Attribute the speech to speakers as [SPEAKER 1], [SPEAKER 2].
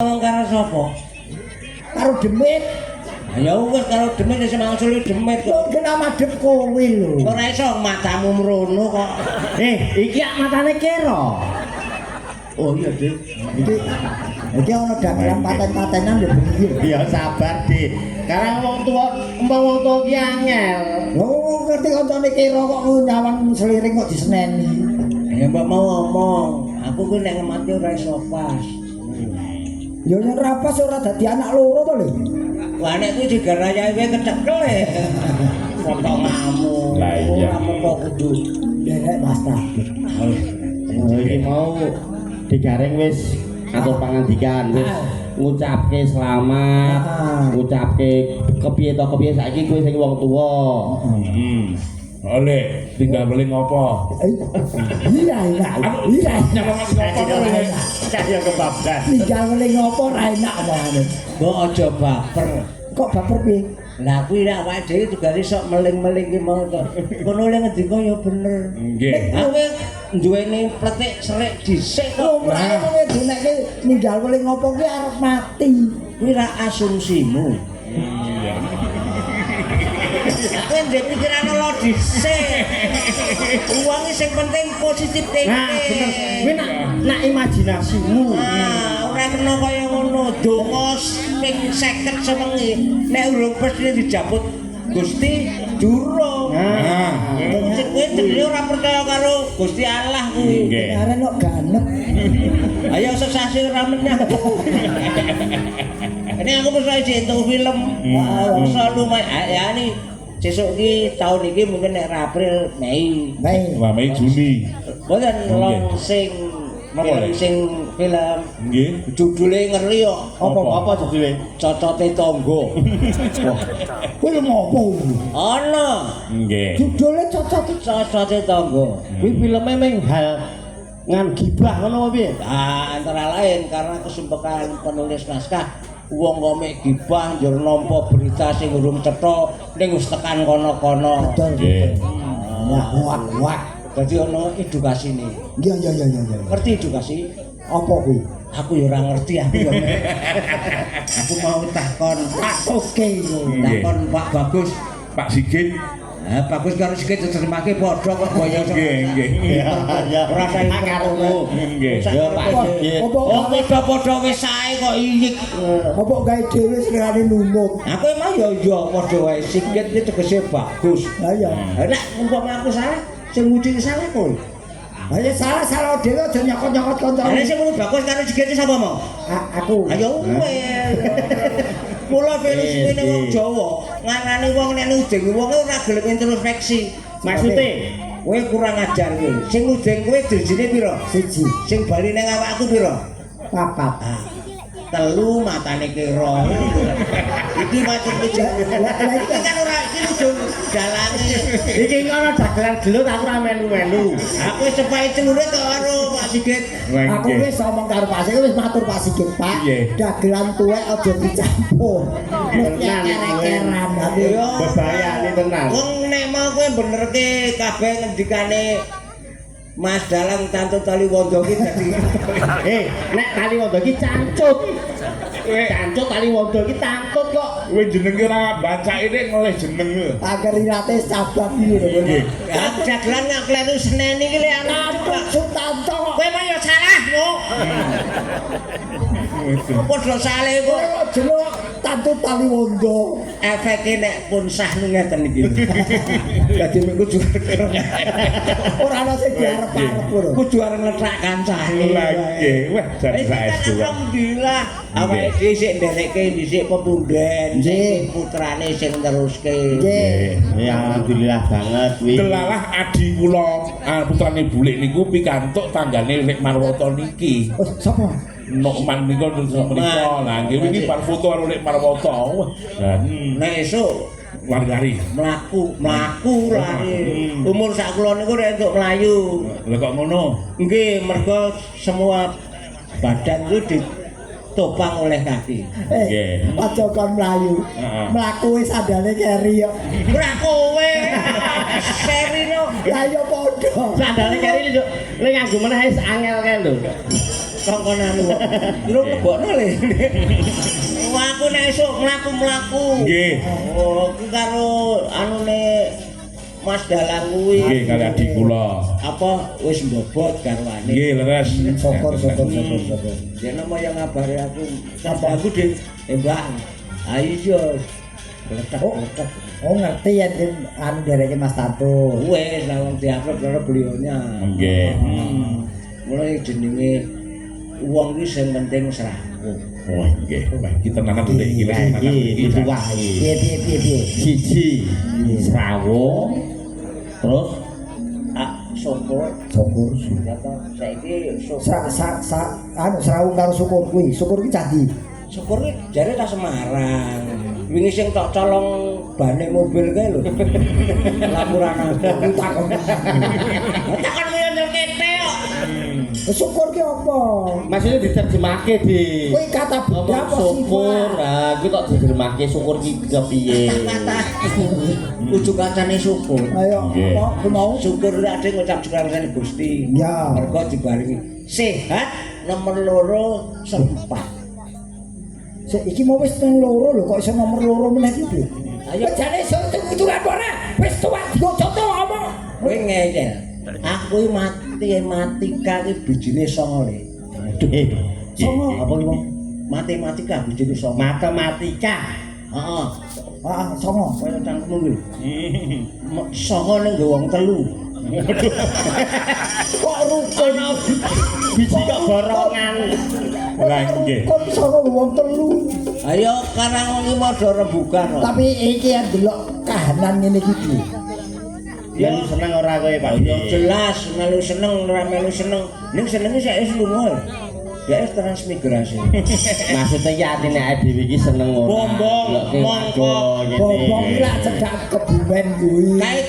[SPEAKER 1] ngomong karo sapa?
[SPEAKER 2] Karo Demit.
[SPEAKER 1] Ya wis karo demit wis mangsuli demit kok.
[SPEAKER 2] Kena madhep kowe lho.
[SPEAKER 1] Ora iso matamu mrono kok.
[SPEAKER 2] Iki matane kira.
[SPEAKER 1] Oh iya, Dik.
[SPEAKER 2] Iki ana dagelan paten-patenan yo bengi.
[SPEAKER 3] Ya sabar, Dik. Karena wong tua ki angel.
[SPEAKER 2] Oh, ngerti kancane kira kok nyawang seliring kok diseneni.
[SPEAKER 1] Ya mbak mau ngomong, aku ku nek ngemati ora iso pas.
[SPEAKER 2] Yo yen ra pas ora dadi anak loro to lho.
[SPEAKER 1] Wah nek ku digarayahi kowe kecekel e. Foto ngamu.
[SPEAKER 3] Lah iya.
[SPEAKER 1] Kamu kok kudu
[SPEAKER 2] Derek pasta.
[SPEAKER 3] Iki mau digareng wis atur pangandikan wis ngucapke selamat, ngucapke kepiye to kepiye saiki kowe sing wong tuwa.
[SPEAKER 4] Oleh tinggal beli ngopo.
[SPEAKER 2] Iya.
[SPEAKER 4] Nyamang ngopo to.
[SPEAKER 3] Saya kebablas.
[SPEAKER 2] Tinggal ngene ngopo ra enak omongane.
[SPEAKER 1] mbok aja baper.
[SPEAKER 2] Kok baper piye?
[SPEAKER 1] Lah kuwi nek awake dhewe juga iso meling-meling ki mau to. Kono le ngendika ya bener.
[SPEAKER 4] Nggih.
[SPEAKER 1] Kowe duweni pletik serik dhisik kok.
[SPEAKER 2] Lah kowe dinekke ninggal ngene ngopo ki arep mati.
[SPEAKER 1] Kuwi ra asumsimu.
[SPEAKER 4] Iya.
[SPEAKER 1] Kowe ndek pikiran lo dhisik. Uang sing penting positif thinking.
[SPEAKER 3] Nah, bener. Kuwi nak imajinasimu.
[SPEAKER 1] Ora kena kaya ngono. Donga ping 50 sewengi. Nek urung mesti dijabut Gusti durung. Cek kowe dhewe ora percaya karo Gusti Allah kuwi.
[SPEAKER 4] Nggih.
[SPEAKER 2] Arek kok ganep.
[SPEAKER 1] Ayo sesasi ora menyang. Ini aku mesti jentuk film. Selalu ya ini sesuk iki tahun iki mungkin nek April Mei.
[SPEAKER 4] Wah, Mei Juni.
[SPEAKER 1] Mboten langsing film
[SPEAKER 4] Nggih.
[SPEAKER 1] judule ngeri kok.
[SPEAKER 3] Apa judule?
[SPEAKER 1] Cocote tangga.
[SPEAKER 2] Kuwi lho ngopo?
[SPEAKER 1] Ana
[SPEAKER 4] Nggih.
[SPEAKER 2] Judule cocok.
[SPEAKER 1] cocote tangga.
[SPEAKER 3] Kuwi filme meng hal ngan gibah ngono apa piye?
[SPEAKER 1] Nah, antara lain karena kesumpekan penulis naskah wong kok mek gibah njur nampa berita sing urung cetha ning wis tekan kono-kono.
[SPEAKER 4] Nggih.
[SPEAKER 2] Wah.
[SPEAKER 1] Dadi ana edukasine.
[SPEAKER 2] Iya.
[SPEAKER 1] Ngerti edukasi?
[SPEAKER 2] Apa kuwi?
[SPEAKER 1] Aku ya ora ngerti aku ya. Aku mau takon.
[SPEAKER 2] Oke.
[SPEAKER 1] Takon Pak Bagus.
[SPEAKER 4] Pak Sigit.
[SPEAKER 1] Bagus karo sikit diterjemahke padha kok boyo.
[SPEAKER 4] Nggih.
[SPEAKER 3] Ya,
[SPEAKER 1] Ora sae
[SPEAKER 3] karepmu.
[SPEAKER 4] Nggih.
[SPEAKER 3] Ya Pak Sigit.
[SPEAKER 1] Oh, padha-padha wis sae kok iyik.
[SPEAKER 2] Apa gawe dhewe selirane numut.
[SPEAKER 1] Aku emang ya padha wae sikit iki tegese bagus.
[SPEAKER 2] Lah iya.
[SPEAKER 1] Nek umpama aku salah, sing muji salah kowe.
[SPEAKER 2] Ayo salah dhewe aja nyokot-nyokot kanca.
[SPEAKER 1] Nek sing muni bagus karo sikit sapa mau?
[SPEAKER 2] Aku.
[SPEAKER 1] Ayo weh. Mula filosofi ning wong Jawa, ngarani wong nek nuding wong ora gelem introspeksi.
[SPEAKER 3] Maksude
[SPEAKER 1] Kowe kurang ajar kowe. Sing nuding kowe dirjine pira?
[SPEAKER 2] 1.
[SPEAKER 1] Sing bali ning awakku pira?
[SPEAKER 2] 4.
[SPEAKER 1] Telu matane kira. Iki macam iki. Iki kan ora iki kudu dalange.
[SPEAKER 3] iki ana dagelan gelut aku ora melu-melu.
[SPEAKER 1] Aku wis sepai celure to karo Pak Sigit.
[SPEAKER 2] Aku wis ngomong karo Pak Sigit wis matur Pak Sigit, Pak. Dagelan tuwek aja dicampur. Mesti kerekeran aku.
[SPEAKER 3] Bebayani tenan.
[SPEAKER 1] Wong nek mau kowe benerke kabeh ngendikane Mas Dalang Tantut Taliwondo ki dadi
[SPEAKER 3] Nek Taliwondo ki cancut. Cancut Taliwondo ki tantut kok.
[SPEAKER 4] Kowe jenenge ora bacake ngelih jeneng lho.
[SPEAKER 2] Agar ilate sabab iki lho.
[SPEAKER 1] ya dagelan nek kleru Senen iki le ana
[SPEAKER 2] Sutanto kok.
[SPEAKER 1] kowe mah ya salah yo. Padha saleh kok.
[SPEAKER 2] Jeneng Tantut Taliwondo.
[SPEAKER 1] Efeke nek pun sah ngeten iki. Dadi mengko
[SPEAKER 2] Ora ana sing diarep-arep lho.
[SPEAKER 1] kudu arep ngetrak kancane.
[SPEAKER 4] Lagi. Wah, jan saestu.
[SPEAKER 1] Alhamdulillah. Awake dhewe sik nderekke dhisik pepunden, sing putrane sing teruske.
[SPEAKER 2] Nggih.
[SPEAKER 3] Ya alhamdulillah banget kuwi.
[SPEAKER 4] Delalah adi kula putrane bulik niku pikantuk tanggane Rek Marwoto niki.
[SPEAKER 2] Oh, sapa?
[SPEAKER 4] Nokman niku menika. Lah nggih iki par foto karo Rek Marwoto. Wah,
[SPEAKER 1] Nek esuk
[SPEAKER 4] lari-lari.
[SPEAKER 1] mlaku lari. Umur sak kula niku rek entuk mlayu.
[SPEAKER 4] Lah kok ngono?
[SPEAKER 1] Nggih, mergo semua badan itu ditopang oleh kaki.
[SPEAKER 4] Nggih.
[SPEAKER 2] Aja kon mlayu. Mlaku wis sandale keri kok.
[SPEAKER 1] Ora kowe. Serino.
[SPEAKER 2] Lah ya padha.
[SPEAKER 3] Sandale keri lho. Nek nganggo meneh wis angel kae lho.
[SPEAKER 1] kongkonanmu. Lu lebokno le. Wah, aku nek esuk mlaku-mlaku.
[SPEAKER 4] Nggih.
[SPEAKER 1] Oh, ku karo anune Mas Dalang kuwi.
[SPEAKER 4] Nggih, kali adik kula.
[SPEAKER 1] Apa wis mbobot garwane.
[SPEAKER 4] Nggih, leres.
[SPEAKER 2] Syukur.
[SPEAKER 1] Dia nama yang ngabari aku. Sampai aku di Mbak. Ayo yo. Letak.
[SPEAKER 2] Oh ngerti ya anu dereke Mas Tanto.
[SPEAKER 1] Wes langsung diupload karo beliaunya.
[SPEAKER 4] Nggih.
[SPEAKER 1] Mulai jenenge wong iki sing penting serawu.
[SPEAKER 4] Oh, nggih. Baik, kita tenanan dulu iki wis tenanan.
[SPEAKER 3] Iki itu wae.
[SPEAKER 2] Piye.
[SPEAKER 3] Siji Srawo terus
[SPEAKER 1] Syukur. Ternyata saiki syukur.
[SPEAKER 2] Anu serawung karo syukur kuwi. Syukur ki candi.
[SPEAKER 1] Syukur iki jare ka Semarang. Wingi sing tok colong bane mobil kae lho. Laporan aku takon. Takon koyo nyekete kok.
[SPEAKER 2] Syukur ki apa?
[SPEAKER 3] maksudnya diterjemahke di
[SPEAKER 2] Kuwi kata benda apa
[SPEAKER 3] syukur. Nah, kuwi tok diterjemahke syukur ki kepiye?
[SPEAKER 1] Kata ujug kacane syukur.
[SPEAKER 2] Ayo, apa mau?
[SPEAKER 1] Syukur lek ade ngucap syukur Gusti.
[SPEAKER 2] Ya.
[SPEAKER 1] Mergo dibarengi sehat nomor 2 sempat.
[SPEAKER 2] Iki mau wis nang loro lho kok iso nomor 2 meneh iki.
[SPEAKER 1] Ayo
[SPEAKER 2] Jane iso tutulan ora? Wis tuwa digo contoh apa?
[SPEAKER 1] kowe ngeyel. Aku matematika ki bijine 9 le.
[SPEAKER 2] Songo apa iki, Bang?
[SPEAKER 1] Matematika bijine 9.
[SPEAKER 3] Matematika.
[SPEAKER 1] Heeh.
[SPEAKER 2] Songo.
[SPEAKER 1] Kaya cangkemmu kuwi. 9 ning wong 3.
[SPEAKER 2] Kok rukun
[SPEAKER 3] Biji kok borongan.
[SPEAKER 4] Lah nggih.
[SPEAKER 2] Kok sono wong 3.
[SPEAKER 1] Ayo karang iki padha rembugan kok.
[SPEAKER 2] Tapi iki ya delok kahanan ngene iki.
[SPEAKER 3] Melu seneng ora kowe, Pak?
[SPEAKER 1] Ya jelas melu seneng ora melu seneng. Ning senenge sak wis lunga. Ya wis transmigrasi.
[SPEAKER 3] Maksudnya ya atine awake dhewe iki seneng ora.
[SPEAKER 1] Bombong,
[SPEAKER 3] Delok ke
[SPEAKER 1] mongko.
[SPEAKER 3] warga ngene.
[SPEAKER 2] Bobong lak cedak kebumen kuwi.
[SPEAKER 1] Kae